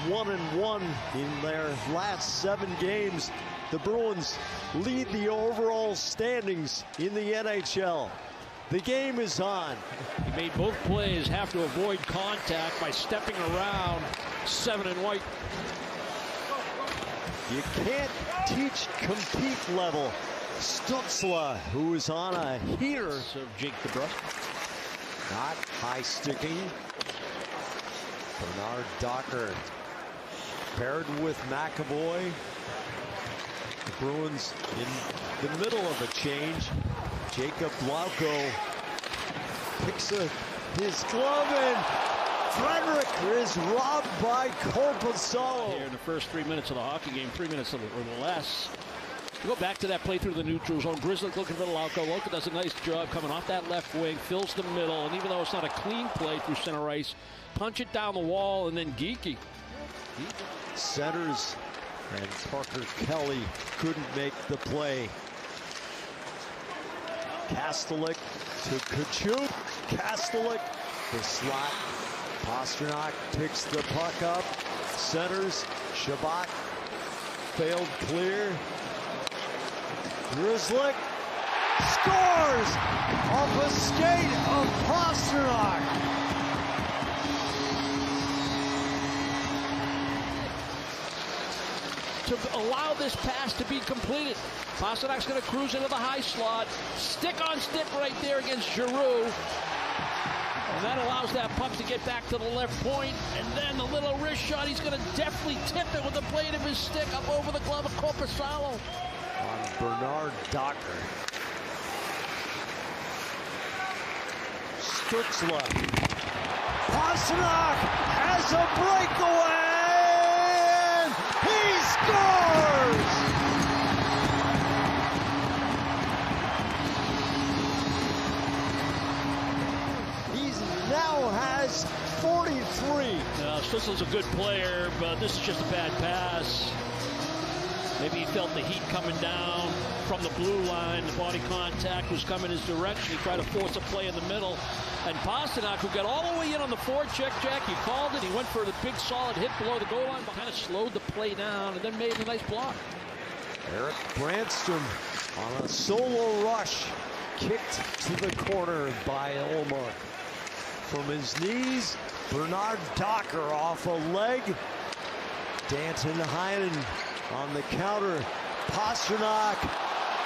1-1 in their last 7 games. The Bruins lead the overall standings in the NHL. The game is on. He made both plays have to avoid contact by stepping around 7 and white. You can't teach compete level. Stutzla, who is on a heater. So Jake DeBrusk. Not high sticking. Bernard Docker paired with McAvoy. The Bruins in the middle of a change. Jacob Lauko picks his glove and Frederick is robbed by Korpisalo. Here in the first 3 minutes of the hockey game, 3 minutes or less. Go back to that play through the neutral zone. Grizzly looking for Lauko. Lauko does a nice job coming off that left wing, fills the middle, and even though it's not a clean play through center ice, punch it down the wall, and then Geeky. Centers and Parker Kelly couldn't make the play. Kastelik to Kachuk. Kastelik, the slot. Pastrnak picks the puck up. Centers. Shabbat failed clear. Grizzly scores off a skate of Pastrnak. To allow this pass to be completed. Pasternak's going to cruise into the high slot. Stick on stick right there against Giroux. And that allows that puck to get back to the left point. And then the little wrist shot, he's going to deftly tip it with the blade of his stick up over the glove of Korpisalo. On Bernard Docker. Stutzla. Pastrnak has a breakaway. He scores! He now has 43. Stutzla's a good player, but this is just a bad pass. Maybe he felt the heat coming down from the blue line. The body contact was coming his direction. He tried to force a play in the middle. And Pastrnak, who got all the way in on the forecheck, Jack, he called it. He went for the big solid hit below the goal line, but kind of slowed the play down and then made a nice block. Eric Brandstrom on a solo rush. Kicked to the corner by Ullmark. From his knees, Bernard Docker off a leg. Danton Heinen on the counter. Pastrnak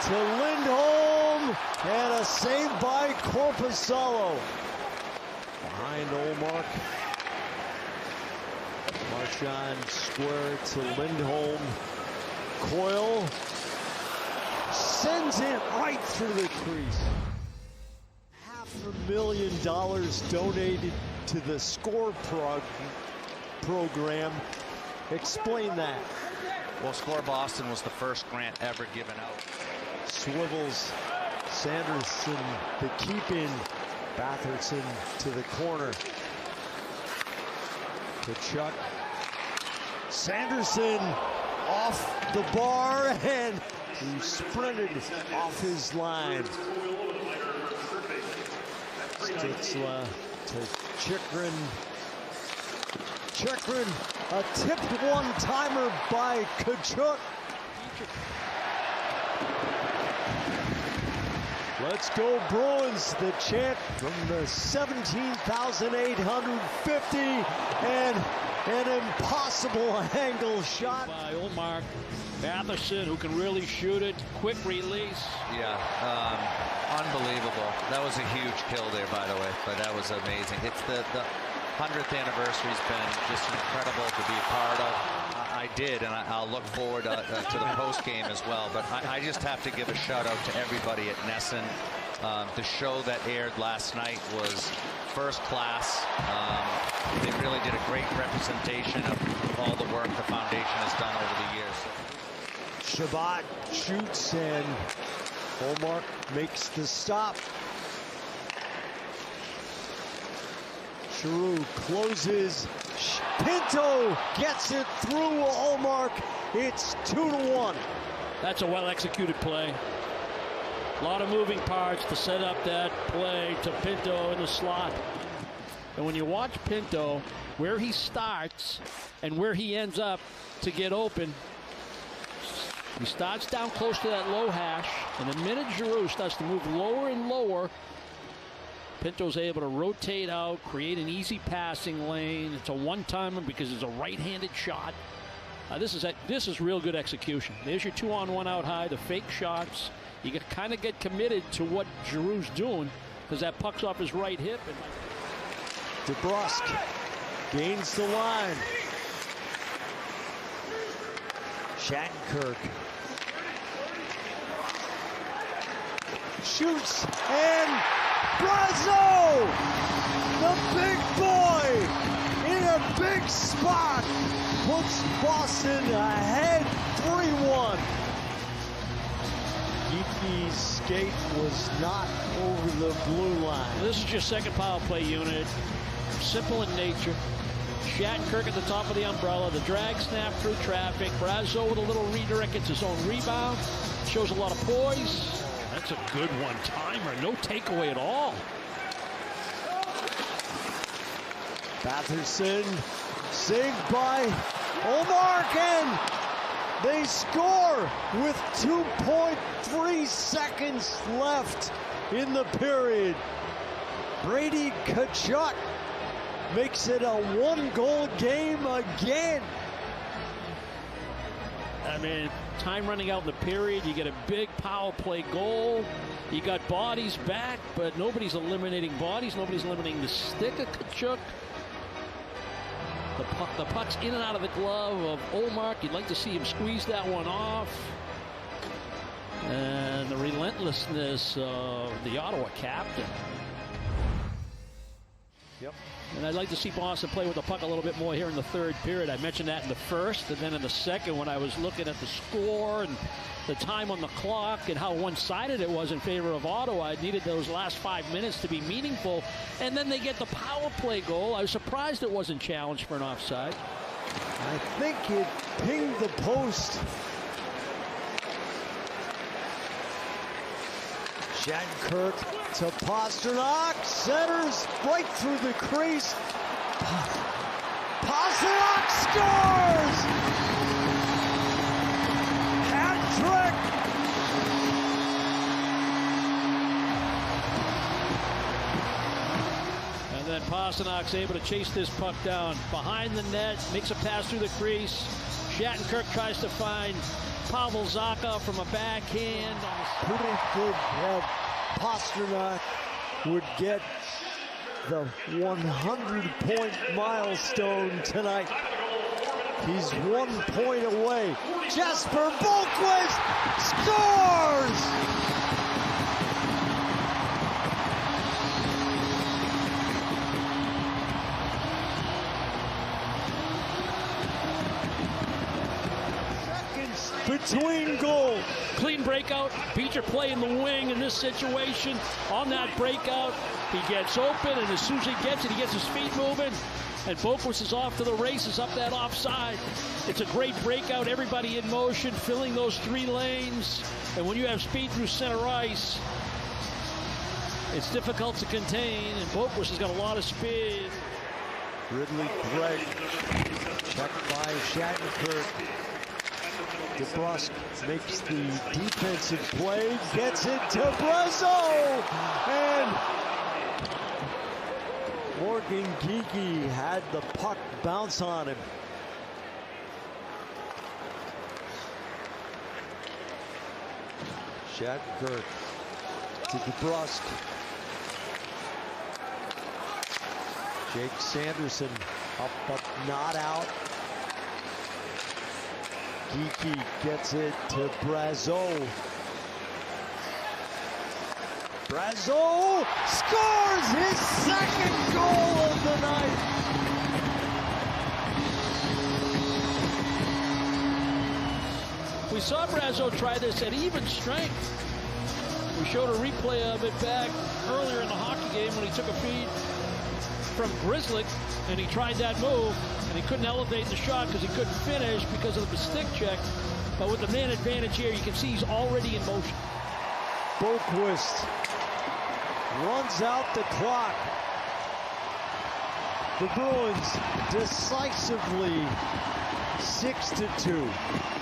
to Lindholm, and a save by Korpisalo. Behind Ullmark. Marchand square to Lindholm. Coyle sends it right through the crease. $500,000 donated to the SCORE program. Explain that. Well, SCORE Boston was the first grant ever given out. Swivels, Sanderson, the keep-in, Batherson to the corner. Kachuk. Sanderson off the bar, and he sprinted off his line. Stutzla to Chychrun. Chychrun, a tipped one-timer by Kachuk. Let's go Bruins, the chant from the 17,850, and an impossible angle shot. By Ullmark. Batherson, who can really shoot it, quick release. Yeah, unbelievable. That was a huge kill there, by the way, but that was amazing. It's the 100th anniversary's been just incredible to be a part of. I did, and I'll look forward to the post game as well. But I just have to give a shout out to everybody at Nesson. The show that aired last night was first class. They really did a great representation of all the work the foundation has done over the years. Shabbat shoots, and Ullmark makes the stop. Giroux closes. Pinto gets it through Ullmark. It's 2-1. That's a well-executed play. A lot of moving parts to set up that play to Pinto in the slot. And when you watch Pinto, where he starts and where he ends up to get open, he starts down close to that low hash, and the minute Giroux starts to move lower and lower, Pinto's able to rotate out, create an easy passing lane. It's a one-timer because it's a right-handed shot. This is real good execution. There's your 2-on-1 out high, the fake shots. You can kind of get committed to what Giroux's doing because that puck's off his right hip. DeBrusk gains the line. Shattenkirk shoots, and Brazeau, the big boy, in a big spot, puts Boston ahead 3-1. Geeky's skate was not over the blue line. This is your second power play unit. Simple in nature. Shattenkirk at the top of the umbrella. The drag snap through traffic. Brazeau with a little redirect. Gets his own rebound. Shows a lot of poise. That's a good one-timer. No takeaway at all. Batherson saved by Ullmark, and they score with 2.3 seconds left in the period. Brady Tkachuk makes it a one-goal game again. I mean, time running out in the period. You get a big power play goal. You got bodies back, but nobody's eliminating bodies. Nobody's eliminating the stick of Tkachuk. The puck's in and out of the glove of Ullmark. You'd like to see him squeeze that one off. And the relentlessness of the Ottawa captain. Yep. And I'd like to see Boston play with the puck a little bit more here in the third period. I mentioned that in the first, and then in the second when I was looking at the score and the time on the clock and how one-sided it was in favor of Ottawa. I needed those last 5 minutes to be meaningful. And then they get the power play goal. I was surprised it wasn't challenged for an offside. I think it pinged the post. Shattenkirk to Pastrnak, centers right through the crease. Pastrnak scores! Hat trick! And then Pasternak's able to chase this puck down behind the net, makes a pass through the crease. Shattenkirk tries to find Pavel Zacha from a backhand. Pretty good that Pastrnak would get the 100-point milestone tonight. He's 1 point away. Jesper Bohlqvist scores! Between goal. Clean breakout. Beat your play in the wing in this situation. On that breakout, he gets open, and as soon as he gets it, he gets his feet moving. And Bohlqvist is off to the races up that offside. It's a great breakout. Everybody in motion, filling those 3 lanes. And when you have speed through center ice, it's difficult to contain. And Bohlqvist has got a lot of speed. Ridley Gregg checked by Shattenkirk. DeBrusk makes the defensive play, gets it to Brazeau, and Morgan Geeky had the puck bounce on him. Shattenkirk to DeBrusk. Jake Sanderson up but not out. Geeky gets it to Brazeau. Brazeau scores his second goal of the night. We saw Brazeau try this at even strength. We showed a replay of it back earlier in the hockey game when he took a feed from Grizzly, and he tried that move, and he couldn't elevate the shot because he couldn't finish because of the stick check. But with the man advantage here, you can see he's already in motion. Bohlqvist runs out the clock. The Bruins decisively 6-2.